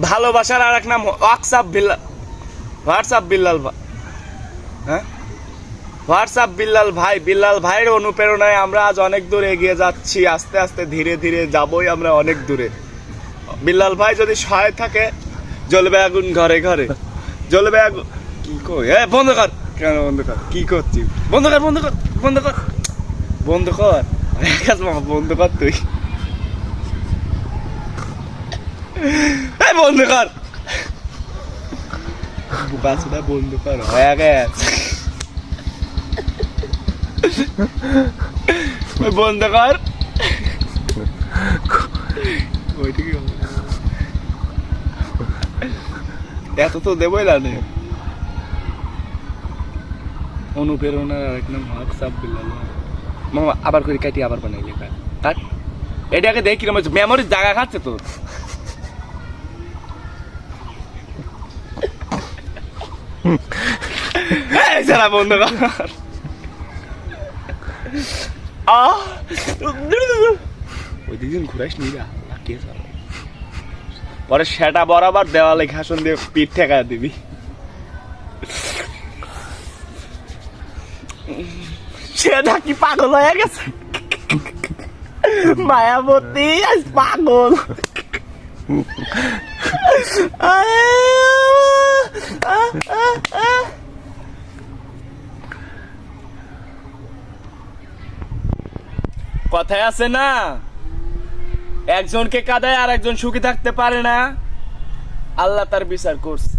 ভালোবাসার আর এক নাম হোয়াটসঅ্যাপ বিল্লাল। হোয়াটসঅ্যাপ বিল্লাল ভাই, হ্যাঁ হোয়াটসঅ্যাপ বিল্লাল ভাই। বিল্লাল ভাইয়ের অনুপ্রেরণায় আমরা আজ অনেক দূর এগিয়ে যাচ্ছি। আস্তে আস্তে ধীরে ধীরে যাবই আমরা অনেক দূরে। বিল্লাল ভাই যদি সহায় থাকে, জ্বলবে আগুন ঘরে ঘরে, জ্বলবে আগুন। কি কই বন্ধ কর, কেন বন্ধ কর, কি করছিস? বন্ধ কর, বন্ধ কর, বন্ধ কর, বন্ধ কর, বন্ধ কর তুই, বন্ধ কর, বুকাচোদা বন্ধ কর, হয়ে গেছে, বন্ধ কর। ওইটাকে এত তো দেবই না। অনুপ্রেরণার আরেক নাম হোয়াটসঅ্যাপ বিল্লাল। মামা আবার করে কাটি, আবার বানাইলে কাট। এটাকে দেখি কিরম হচ্ছে, মেমোরির জায়গা খাচ্ছে তো। সারা বন্ধ কর। ওই দিন ঘুরাইস নি, পরে সেটা বরাবর দেওয়ালে ঘাসন দিয়ে পিঠ ঠেকা দিবি। সেটা কি পাগল হয়ে গেছে? মায়াবতী পাগল। কথায় আছে না, একজনকে কাঁদায় আর একজন সুখী থাকতে পারে না। আল্লাহ তার বিচার করছে।